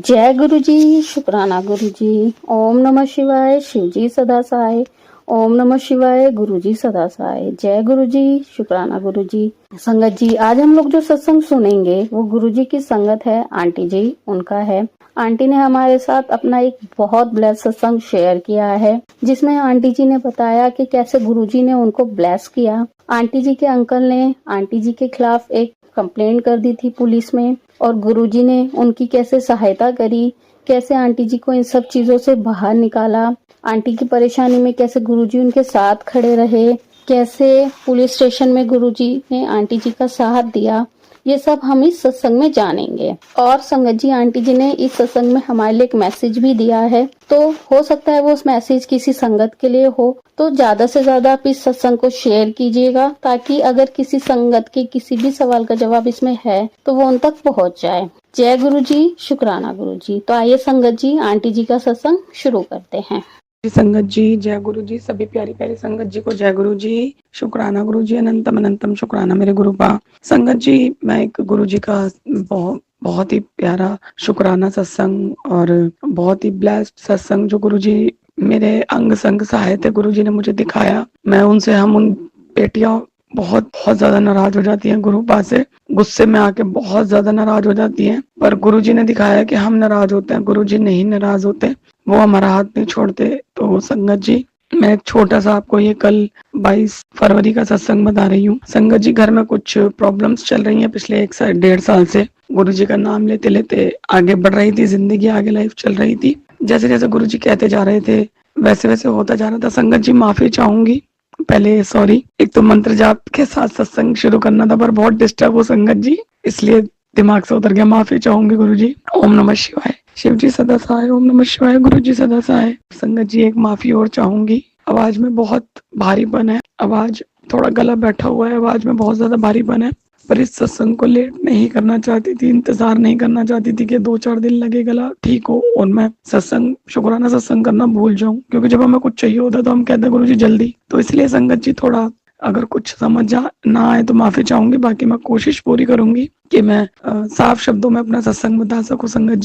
जय गुरु जी, शुक्राना गुरु जी। ओम नमः शिवाय, शिव जी सदा सहाय। ओम नमः शिवाय, गुरु जी सदा सहाय। जय गुरु जी, शुक्राना गुरु जी। संगत जी, आज हम लोग जो सत्संग सुनेंगे वो गुरु जी की संगत है, आंटी जी उनका है। आंटी ने हमारे साथ अपना एक बहुत ब्लेस सत्संग शेयर किया है, जिसमें आंटी जी ने बताया कि कैसे गुरु जी ने उनको ब्लेस किया। आंटी जी के अंकल ने आंटी जी के खिलाफ एक कंप्लेंट कर दी थी पुलिस में, और गुरुजी ने उनकी कैसे सहायता करी, कैसे आंटी जी को इन सब चीजों से बाहर निकाला, आंटी की परेशानी में कैसे गुरुजी उनके साथ खड़े रहे, कैसे पुलिस स्टेशन में गुरुजी ने आंटी जी का साथ दिया। ये सब हम इस सत्संग में जानेंगे। और संगत जी, आंटी जी ने इस सत्संग में हमारे लिए एक मैसेज भी दिया है, तो हो सकता है वो उस मैसेज किसी संगत के लिए हो। तो ज्यादा से ज्यादा आप इस सत्संग को शेयर कीजिएगा, ताकि अगर किसी संगत के किसी भी सवाल का जवाब इसमें है तो वो उन तक पहुंच जाए। जय गुरु जी, शुक्राना गुरु जी। तो आइए संगत जी, आंटी जी का सत्संग शुरू करते हैं। संगत जी, जय गुरु जी। सभी प्यारी प्यारी संगत जी को जय गुरु जी, शुक्राना गुरु जी, अनंतम अनंतम शुक्राना मेरे गुरु पा। संगत जी, मैं एक गुरु जी का बहुत ही प्यारा शुक्राना सत्संग और बहुत ही ब्लेस्ड सत्संग जो गुरु जी मेरे अंग संग सहाय थे, गुरु जी ने मुझे दिखाया। मैं उनसे, हम उन बेटियां बहुत बहुत ज्यादा नाराज हो जाती हैं गुरु पा से, गुस्से में आके बहुत ज्यादा नाराज हो जाती हैं, पर गुरु जी ने दिखाया कि हम नाराज होते हैं, गुरु जी नहीं नाराज होते, वो हमारा हाथ नहीं छोड़ते। तो संगत जी, मैं एक छोटा सा आपको ये कल 22 फरवरी का सत्संग बता रही हूँ। संगत जी, घर में कुछ प्रॉब्लम्स चल रही हैं पिछले 1 से 1.5 साल से। गुरु जी का नाम लेते लेते आगे बढ़ रही थी जिंदगी, आगे लाइफ चल रही थी। जैसे जैसे गुरु जी कहते जा रहे थे वैसे वैसे होता जा रहा था। संगत जी, माफी चाहूंगी पहले, सॉरी। एक तो मंत्र जाप के साथ सत्संग शुरू करना था पर बहुत डिस्टर्ब हो संगत जी, इसलिए दिमाग से उतर गया। माफी चाहूंगी गुरु जी। ओम नमः शिवाय। शिव जी सदा सहाय। ओम नमः शिवाय। गुरु जी सदा सहाय। संगत जी, एक माफी और चाहूंगी। आवाज में बहुत भारीपन है, आवाज थोड़ा गला बैठा हुआ है, आवाज में बहुत ज्यादा भारीपन है। पर इस सत्संग को लेट नहीं करना चाहती थी, इंतजार नहीं करना चाहती थी कि 2-4 दिन लगे गला ठीक हो और मैं सत्संग, शुक्राना सत्संग करना भूल जाऊं। क्योंकि जब हमें कुछ चाहिए होता है तो हम कहते हैं गुरु जी जल्दी। तो इसलिए संगत जी, थोड़ा अगर कुछ समझ ना आए तो माफी चाहूंगी। बाकी मैं कोशिश पूरी करूंगी कि मैं साफ शब्दों में अपना सत्संग बता सकूं। संगत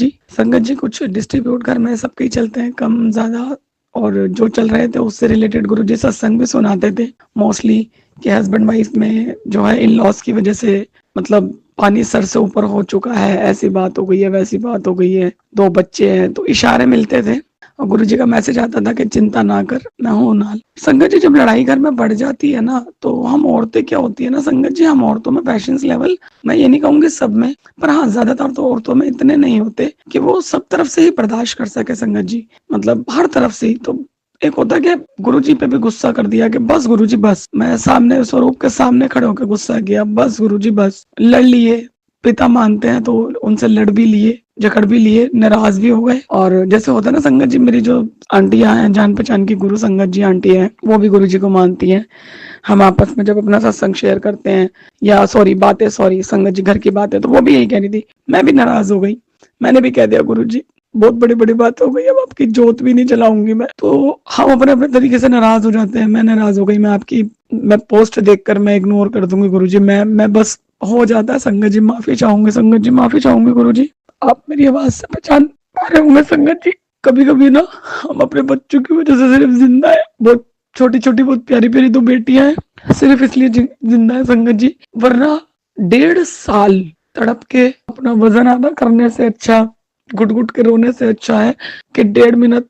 जी, कुछ डिस्ट्रीब्यूट घर में सबके ही चलते हैं, कम ज्यादा, और जो चल रहे थे उससे रिलेटेड गुरु जी सत्संग भी सुनाते थे मोस्टली, कि हस्बैंड वाइफ में जो है इन लॉस की वजह से, मतलब पानी सर से ऊपर हो चुका है, ऐसी बात हो गई है, वैसी बात हो गई है, 2 बच्चे हैं, तो इशारे मिलते थे और गुरु जी का मैसेज आता था कि चिंता ना कर, मैं हूं नाल। संगत जी, जब लड़ाई घर में बढ़ जाती है ना, तो हम औरतें क्या होती है ना संगत जी, हम औरतों में पेशेंस लेवल, मैं ये नहीं कहूंगी सब में, पर हाँ ज्यादातर तो औरतों में इतने नहीं होते कि वो सब तरफ से ही बर्दाश्त कर सके संगत जी, मतलब हर तरफ से ही। तो एक होता है कि गुरुजी पे भी गुस्सा कर दिया कि बस गुरुजी बस, मैं सामने स्वरूप के सामने खड़े होकर गुस्सा किया, बस गुरुजी बस, लड़ लिए। पिता मानते हैं तो उनसे लड़ भी लिए, जकड़ भी लिए, नाराज भी हो गए। और जैसे होता है ना संगत जी, मेरी जो आंटियां हैं जान पहचान की गुरु संगत जी आंटी हैं, वो भी गुरु जी को मानती हैं। हम आपस में जब अपना सत्संग शेयर करते हैं या सॉरी संगत जी घर की बात है, तो वो भी यही कह रही थी, मैं भी नाराज हो गई। मैंने भी कह दिया गुरु जी बहुत बड़ी बड़ी बात हो गई, अब आपकी जोत भी नहीं जलाऊंगी मैं। तो हम अपने अपने तरीके से नाराज हो जाते हैं। मैं नाराज हो गई, मैं पोस्ट देखकर मैं इग्नोर कर दूंगी गुरु जी, मैं बस हो जाता है। संगत जी माफी चाहूंगी, संगत जी माफी चाहूंगी गुरु जी। आप मेरी आवाज से पहचान पा रहे होंगे संगत जी, कभी कभी ना हम अपने बच्चों की वजह से सिर्फ जिंदा है, बहुत छोटी छोटी बहुत प्यारी प्यारी 2 बेटियां हैं, सिर्फ इसलिए जिंदा है संगत जी, वरना 1.5 साल तड़प के अपना वजन आधा करने से अच्छा, घुट घुट के रोने से अच्छा है कि 1.5 मिनट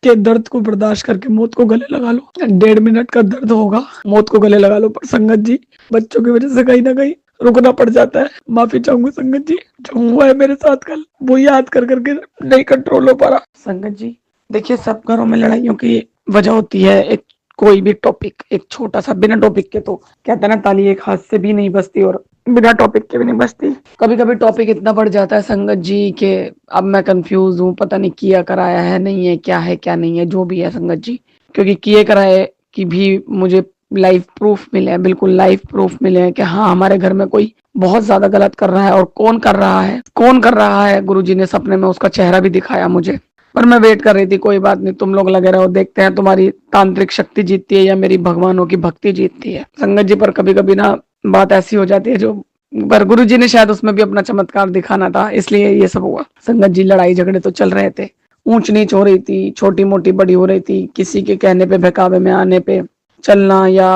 के दर्द को बर्दाश्त करके मौत को गले लगा लो। 1.5 मिनट का दर्द होगा, मौत को गले लगा लो। पर संगत जी, बच्चों की वजह से कहीं ना कहीं रुकना पड़ जाता है। माफी चाहूंगी संगत जी, जो हुआ है मेरे साथ कल, वो याद कर करके नहीं कंट्रोल हो पा रहा। संगत जी, देखिए सब घरों में लड़ाइयों की वजह होती है। एक कोई भी टॉपिक, एक छोटा सा, बिना टॉपिक के तो कहते हैं ना ताली एक हाथ से भी नहीं बजती, और बिना टॉपिक के भी नहीं बजती। कभी कभी टॉपिक इतना बढ़ जाता है संगत जी के अब मैं कंफ्यूज हूँ, पता नहीं किया कराया है क्या नहीं है, जो भी है संगत जी। क्योंकि किए कराए की भी मुझे लाइव प्रूफ मिले हैं, बिल्कुल लाइव प्रूफ मिले हैं कि हाँ हमारे घर में कोई बहुत ज्यादा गलत कर रहा है। और कौन कर रहा है गुरुजी ने सपने में उसका चेहरा भी दिखाया मुझे। पर मैं वेट कर रही थी, कोई बात नहीं, तुम लोग लगे रहो, देखते हैं तुम्हारी तांत्रिक शक्ति जीतती है या मेरी भगवानों की भक्ति जीतती है। संगत जी, पर कभी कभी ना बात ऐसी हो जाती है जो पर गुरुजी ने शायद उसमें भी अपना चमत्कार दिखाना था, इसलिए ये सब हुआ। संगत जी, लड़ाई झगड़े तो चल रहे थे, ऊंच नीच हो रही थी, छोटी मोटी बड़ी हो रही थी, किसी के कहने पे बहकावे में आने पे चलना, या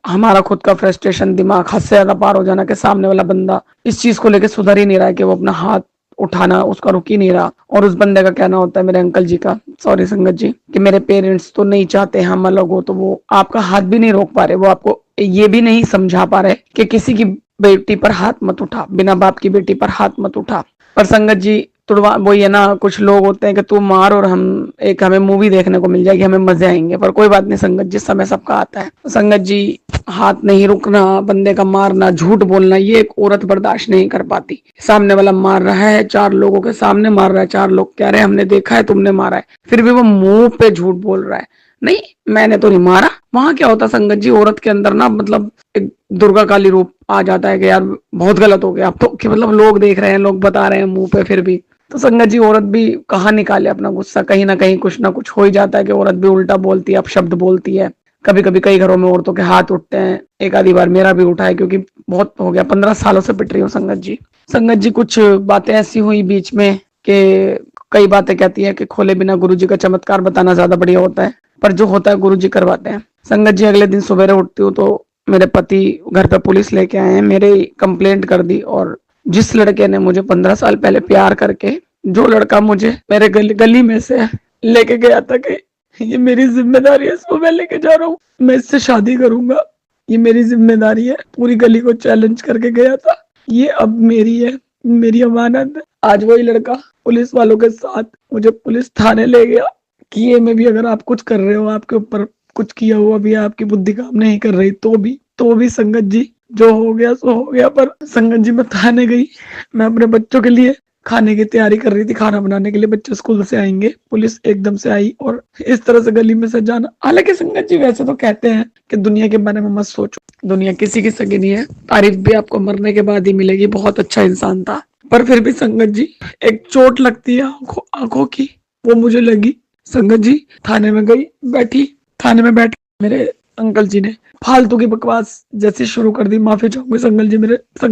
हमारा खुद का फ्रस्ट्रेशन, दिमाग हद से ज्यादा पार हो जाना कि सामने वाला बंदा इस चीज को लेके सुधर ही नहीं रहा है कि वो अपना हाथ उठाना उसका रुक ही नहीं रहा। और उस बंदे का कहना होता है, मेरे अंकल जी का, सॉरी संगत जी, कि मेरे पेरेंट्स तो नहीं चाहते हम अलग हो, तो वो आपका हाथ भी नहीं रोक पा रहे, वो आपको ये भी नहीं समझा पा रहे कि किसी की बेटी पर हाथ मत उठा, बिना बाप की बेटी पर हाथ मत उठा। पर संगत जी, तुड़वा वही है ना, कुछ लोग होते हैं कि तू मार और हम एक हमें मूवी देखने को मिल जाएगी, हमें मजे आएंगे। पर कोई बात नहीं संगत जी, समय सबका आता है। संगत जी, हाथ नहीं रुकना, बंदे का मारना, झूठ बोलना, ये एक औरत बर्दाश्त नहीं कर पाती। सामने वाला मार रहा है, 4 लोगों के सामने मार रहा है, 4 लोग कह रहे हैं हमने देखा है, तुमने मारा है, फिर भी वो मुंह पे झूठ बोल रहा है, नहीं मैंने तो नहीं मारा। वहां क्या होता संगत जी, औरत के अंदर ना मतलब एक दुर्गा काली रूप आ जाता है कि यार बहुत गलत हो गया अब तो, कि मतलब लोग देख रहे हैं, लोग बता रहे हैं मुंह पे, फिर भी। तो संगत जी, औरत भी कहाँ निकाले अपना गुस्सा, कहीं ना कहीं कुछ ना कुछ हो ही जाता है कि औरत भी उल्टा बोलती है, अपशब्द बोलती है। कभी कभी कई घरों में औरतों के हाथ उठते हैं, एक आधी बार मेरा भी उठा है, क्योंकि बहुत हो गया, 15 सालों से पिट रही हूँ संगत जी। संगत जी, कुछ बातें ऐसी हुई बीच में कि कई बातें कहती है कि खोले बिना गुरुजी का चमत्कार बताना ज्यादा बढ़िया होता है, पर जो होता है गुरुजी करवाते हैं। संगत जी, अगले दिन सवेरे उठती हूँ तो मेरे पति घर पे पुलिस लेके आए हैं, मेरे कंप्लेंट कर दी। और जिस लड़के ने मुझे 15 साल पहले प्यार करके, जो लड़का मुझे मेरे गली में से लेके गया था कि ये मेरी जिम्मेदारी है, इसको मैं लेके जा रहा हूँ, मैं इससे शादी करूंगा, ये मेरी जिम्मेदारी है, पूरी गली को चैलेंज करके गया था, ये अब मेरी है, मेरी अमानत है। आज वही लड़का पुलिस वालों के साथ मुझे पुलिस थाने ले गया कि ये में भी अगर आप कुछ कर रहे हो, आपके ऊपर कुछ किया हुआ भी, आपकी बुद्धि काम नहीं कर रही, तो भी संगत जी, जो हो गया सो हो गया। पर संगत जी, मैं थाने गई, मैं अपने बच्चों के लिए खाने की तैयारी कर रही थी, खाना बनाने के लिए, बच्चे स्कूल से आएंगे, पुलिस एकदम से आई और इस तरह से गली में से जाना। हालांकि संगत जी, वैसे तो कहते हैं कि दुनिया के बारे में मत सोचो, दुनिया किसी की सगी नहीं है, तारीफ भी आपको मरने के बाद ही मिलेगी, बहुत अच्छा इंसान था। पर फिर भी संगत जी, एक चोट लगती है आंखों की, वो मुझे लगी। संगत जी, थाने में गई, बैठी, थाने में बैठ मेरे अंकल जी ने फालतू की बकवास जैसे शुरू कर दी। माफी चाहूंगी संगत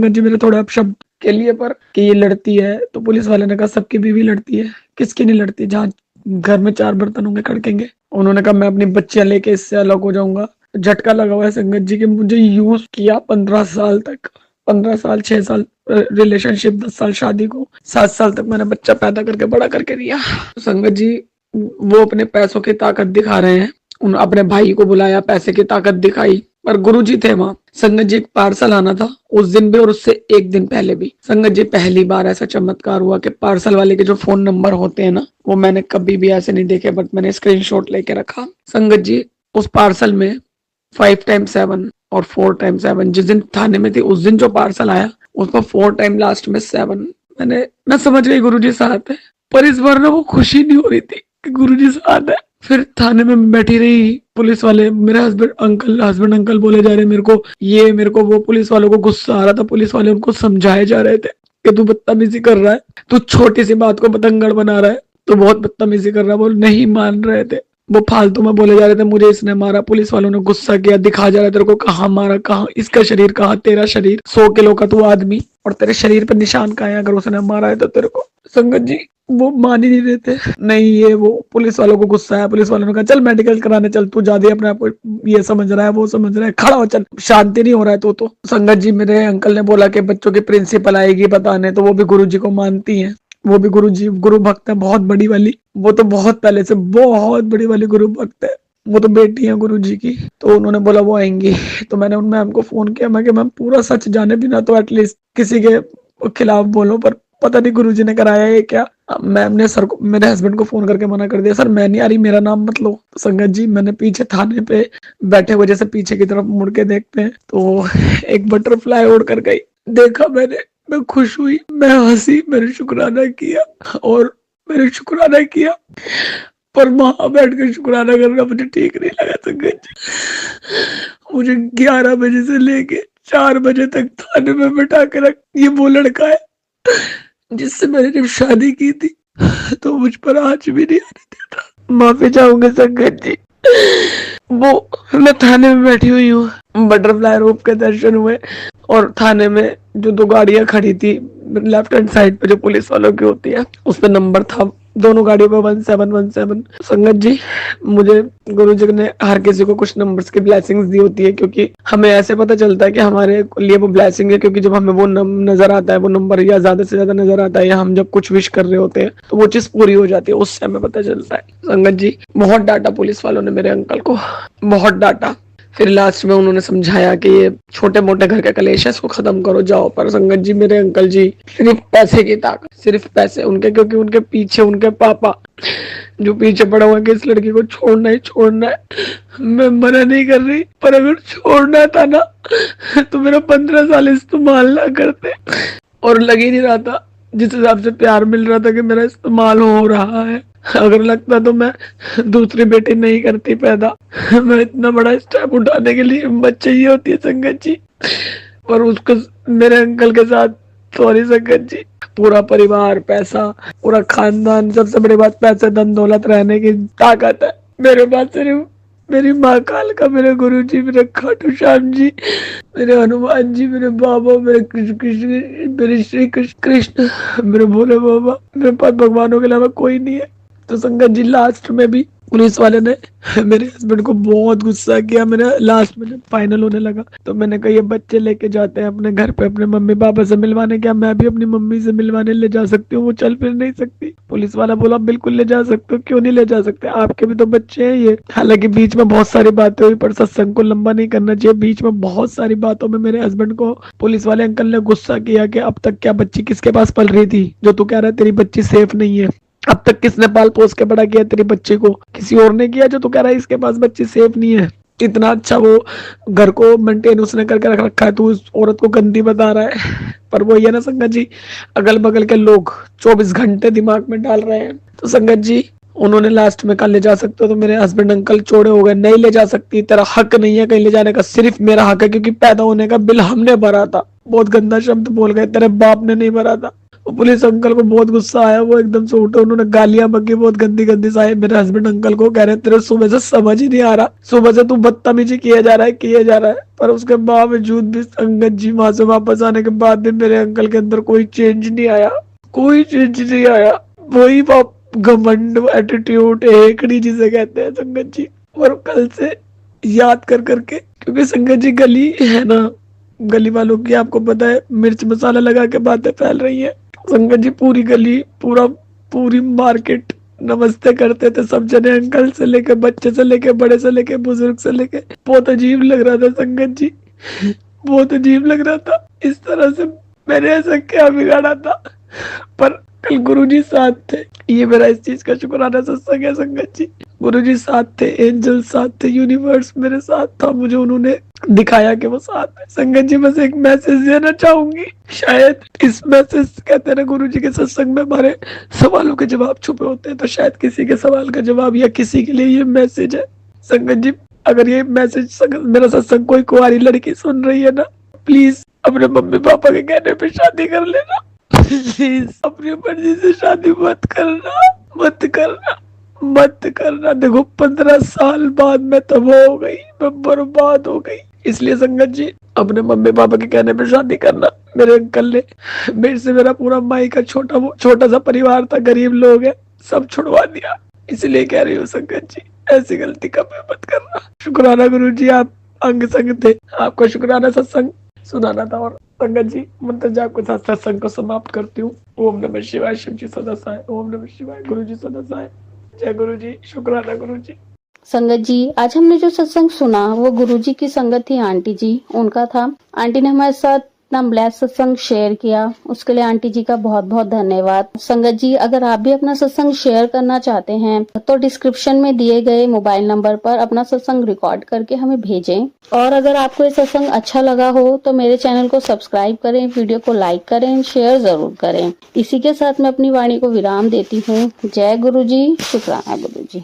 जी मेरे थोड़े अपशब्द के लिए, पर कि ये लड़ती है, तो पुलिस वाले ने कहा सबकी बीवी लड़ती है, किसकी नहीं लड़ती, जहाँ घर में 4 बर्तन होंगे खड़केंगे। उन्होंने कहा मैं अपनी बच्चियां लेके इससे अलग हो जाऊंगा। झटका लगा हुआ है संगत जी कि मुझे यूज किया 15 साल तक, 15 साल, 6 साल रिलेशनशिप, 10 साल शादी को, 7 साल तक मैंने बच्चा पैदा करके बड़ा करके दिया। संगत जी, वो अपने पैसों की ताकत दिखा रहे हैं, उन अपने भाई को बुलाया, पैसे की ताकत दिखाई, पर गुरुजी थे वहां। संगत जी, एक पार्सल आना था उस दिन भी और उससे एक दिन पहले भी। संगत जी, पहली बार ऐसा चमत्कार हुआ कि पार्सल वाले के जो फोन नंबर होते हैं ना, वो मैंने कभी भी ऐसे नहीं देखे, बट मैंने स्क्रीनशॉट लेके रखा। संगत जी, उस पार्सल में 5 टाइम 7 और 4 टाइम 7, जिस दिन थाने में थी उस दिन जो पार्सल आया उसका 4 टाइम लास्ट में 7। मैं समझ गई गुरुजी साथ है, पर इस बार ना वो खुशी नहीं हो रही थी कि गुरुजी साथ है। फिर थाने में बैठी रही, पुलिस वाले, मेरे हस्बैंड अंकल बोले जा रहे मेरे को, ये मेरे को वो, पुलिस वालों को गुस्सा आ रहा था, पुलिस वाले उनको समझाए जा रहे थे कि तू बदतमीजी कर रहा है, तू छोटी सी बात को बतंगड़ बना रहा है, तू बहुत बदतमीजी कर रहा है। वो नहीं मान रहे थे, वो फालतू में बोले जा रहे थे मुझे इसने मारा, पुलिस वालों ने गुस्सा किया, दिखा जा रहा है तेरे को, कहाँ मारा, कहाँ इसका शरीर, कहाँ तेरा शरीर, 100 किलो का तू आदमी, और तेरे शरीर पर निशान कहाँ है, अगर उसने मारा है तो तेरे को। संगत जी, वो मान ही नहीं रहे थे, नहीं ये वो, पुलिस वालों को गुस्सा है, पुलिस वालों ने कहा चल मेडिकल कराने चल, तू ज्यादा अपने आप को ये समझ रहा है, वो समझ रहा है, खड़ा हो चल, शांति नहीं हो रहा है तू तो। संगत जी, मेरे अंकल ने बोला कि बच्चों की प्रिंसिपल आएगी बताने, तो वो भी गुरुजी को मानती है, वो भी गुरुजी गुरु भक्त है, बहुत बड़ी वाली, वो तो बहुत पहले से बहुत बड़ी वाली गुरु भक्त है, वो तो बेटी है गुरुजी की। तो उन्होंने बोला वो आएंगी, तो मैंने उन मैम को फोन किया, मैं कि मैम पूरा सच जाने बिना तो एटलीस्ट किसी के खिलाफ बोलो, पर पता नहीं गुरुजी ने कराया है क्या। मैम ने सर को, मेरे हस्बैंड को फोन करके मना कर दिया, सर मैं नहीं आ रही, मेरा नाम मत लो। तो संगत जी, मैंने पीछे थाने पे बैठे हुए जैसे पीछे की तरफ मुड़ के देखते हैं, तो एक बटरफ्लाई उड़ कर गई, देखा मैंने, मैं खुश हुई, मैं हंसी, मैंने शुक्राना किया और मैंने शुक्राना किया, पर वहां बैठ कर शुक्राना करना मुझे ठीक नहीं लगा संगत जी। मुझे 11 बजे से लेके 4 बजे तक थाने में बैठा के रख, ये वो लड़का है जिससे मैंने जब शादी की थी, तो मुझ पर आज भी नहीं आने देता। माफी चाहूंगे संगत जी, वो मैं थाने में बैठी हुई हूँ, बटरफ्लाई रोप के दर्शन हुए और थाने में जो 2 गाड़ियां खड़ी थी लेफ्ट हैंड साइड पे जो पुलिस वालों की होती है, उस पे नंबर था दोनों गाड़ियों पे 1717। संगत जी, मुझे गुरु जी ने हर किसी को कुछ नंबर्स की ब्लेसिंग्स दी होती है, क्योंकि हमें ऐसे पता चलता है कि हमारे लिए वो ब्लेसिंग है, क्योंकि जब हमें वो नजर आता है, वो नंबर या ज्यादा से ज्यादा नजर आता है, या हम जब कुछ विश कर रहे होते हैं तो वो चीज पूरी हो जाती है, उससे हमें पता चलता है। संगत जी, बहुत डांटा पुलिस वालों ने मेरे अंकल को, बहुत डांटा। फिर लास्ट में उन्होंने समझाया कि ये छोटे मोटे घर के कलेश है, इसको खत्म करो, जाओ। पर संगत जी, मेरे अंकल जी सिर्फ पैसे की ताकत, सिर्फ पैसे उनके, क्योंकि उनके पीछे उनके पापा जो पीछे पड़ा हुआ है कि इस लड़की को छोड़ना ही छोड़ना है। मैं मना नहीं कर रही, पर अगर छोड़ना था ना तो मेरा 15 साल इस्तेमाल ना करते। और लग ही नहीं रहा था, जिस हिसाब से प्यार मिल रहा था, कि मेरा इस्तेमाल हो रहा है। अगर लगता तो मैं दूसरी बेटी नहीं करती पैदा। मैं इतना बड़ा स्टेप उठाने के लिए हिम्मत चाहिए होती है संगत जी। पर उसको, मेरे अंकल के साथ, सॉरी संगत जी, पूरा परिवार, पैसा, पूरा खानदान, सबसे बड़ी बात पैसे, धन दौलत, रहने की ताकत है मेरे पास सिर्फ मेरी माँ कालका, मेरे गुरु जी, मेरे खाटू श्याम जी, मेरे हनुमान जी, मेरे बाबा, मेरे कृष्ण कृष्ण, मेरे श्री कृष्ण कृष्ण, मेरे भोले बाबा, मेरे पास भगवानों के अलावा कोई नहीं है। तो संगत जी, लास्ट में भी पुलिस वाले ने मेरे हस्बैंड को बहुत गुस्सा किया। मैंने लास्ट में जब फाइनल होने लगा तो मैंने कहा ये बच्चे लेके जाते हैं अपने घर पे अपने मम्मी पापा से मिलवाने, क्या मैं भी अपनी मम्मी से मिलवाने ले जा सकती हूँ, वो चल फिर नहीं सकती। पुलिस वाला बोला बिल्कुल ले जा सकते हो, क्यों नहीं ले जा सकते, आपके भी तो बच्चे हैं ये। हालांकि बीच में बहुत सारी बातें हुई, पर सत्संग को लंबा नहीं करना चाहिए। बीच में बहुत सारी बातों में मेरे हस्बैंड को पुलिस वाले अंकल ने गुस्सा किया कि अब तक क्या बच्ची किसके पास पल रही थी, जो तू कह रहा है तेरी बच्ची सेफ नहीं है, अब तक किसने पाल पोस के बड़ा किया तेरी बच्ची को, किसी और ने किया जो तू कह रहा है इसके पास बच्ची सेफ नहीं है। इतना अच्छा वो घर को मेंटेन उसने करके रख रखा है, तू उस औरत को गंदी बता रहा है। पर वो ये ना संगत जी, अगल बगल के लोग 24 घंटे दिमाग में डाल रहे हैं। तो संगत जी, उन्होंने लास्ट में कहा ले जा सकते हो, तो मेरे हस्बैंड अंकल चौड़े हो गए, नहीं ले जा सकती, तेरा हक नहीं है कहीं ले जाने का, सिर्फ मेरा हक है, क्योंकि पैदा होने का बिल हमने भरा था। बहुत गंदा शब्द बोल गए, तेरे बाप ने नहीं भरा था। वो पुलिस अंकल को बहुत गुस्सा आया, वो एकदम से उठे, उन्होंने गालियां बकी बहुत गंदी गंदी सा। मेरे हस्बैंड अंकल को कह रहे तेरे सुबह से समझ ही नहीं आ रहा, सुबह से तू बदतमीजी किया जा रहा है किया जा रहा है। पर उसके बावजूद भी संगत जी, वहां से वापस आने के बाद भी मेरे अंकल के अंदर कोई चेंज नहीं आया, कोई चेंज नहीं आया। वही घमंड, एटीट्यूड, एकड़ी जिसे कहते हैं संगत जी। और कल से याद कर करके, क्योंकि संगत जी गली है ना, गली वालों की आपको पता है मिर्च मसाला लगा के बातें फैल रही है। संगत जी, पूरी गली, पूरी मार्केट नमस्ते करते थे सब जने, अंकल से लेके बच्चे से लेके बड़े से लेके बुजुर्ग से लेके। बहुत अजीब लग रहा था संगत जी, बहुत अजीब लग रहा था। इस तरह से मैंने ऐसा क्या बिगाड़ा था, पर कल गुरुजी साथ थे। ये मेरा इस चीज का शुक्राना सत्संग है संगत जी। गुरुजी साथ थे, एंजल साथ थे, यूनिवर्स मेरे साथ था, मुझे उन्होंने दिखाया कि वो साथ है। संगत जी, बस एक मैसेज देना चाहूंगी, शायद इस मैसेज, कहते हैं ना गुरुजी के सत्संग में हमारे सवालों के जवाब छुपे होते हैं, तो शायद किसी के सवाल का जवाब या किसी के लिए ये मैसेज है। संगत जी, अगर ये मैसेज मेरा सत्संग कोई कुंवारी लड़की सुन रही है ना, प्लीज अपने मम्मी पापा के कहने पे शादी कर लेना, प्लीज अपनी मर्जी से शादी मत करना, मत करना, मत करना। देखो 15 साल बाद मैं तबाह हो गई, मैं बर्बाद हो गई। इसलिए संगत जी, अपने मम्मी पापा के कहने पे शादी करना। मेरे अंकल ने मेरे से, मेरा पूरा माई का छोटा सा परिवार था, गरीब लोग हैं, सब छुड़वा दिया। इसलिए कह रही हूँ संगत जी, ऐसी गलती कभी मत करना। शुक्राना गुरु जी, आप अंग संग थे, आपका शुक्राना सत्संग सुनाना था। और संगत जी, मंत्र जाप के साथ सत्संग को समाप्त करती हूँ। ओम नमः शिवाय, शिव जी सदा सहाय। ओम नमः शिवाय, गुरु जी सदा सहाय। जय गुरु जी, शुक्राना गुरु जी। संगत जी, आज हमने जो सत्संग सुना वो गुरुजी की संगत थी आंटी जी, उनका था। आंटी ने हमारे साथ इतना ब्लेस सत्संग शेयर किया, उसके लिए आंटी जी का बहुत बहुत धन्यवाद। संगत जी, अगर आप भी अपना सत्संग शेयर करना चाहते हैं तो डिस्क्रिप्शन में दिए गए मोबाइल नंबर पर अपना सत्संग रिकॉर्ड करके हमें भेजें। और अगर आपको ये सत्संग अच्छा लगा हो तो मेरे चैनल को सब्सक्राइब करें, वीडियो को लाइक करें, शेयर जरूर करें। इसी के साथ मैं अपनी वाणी को विराम देती हूँ। जय गुरु जी, शुक्राना गुरु जी।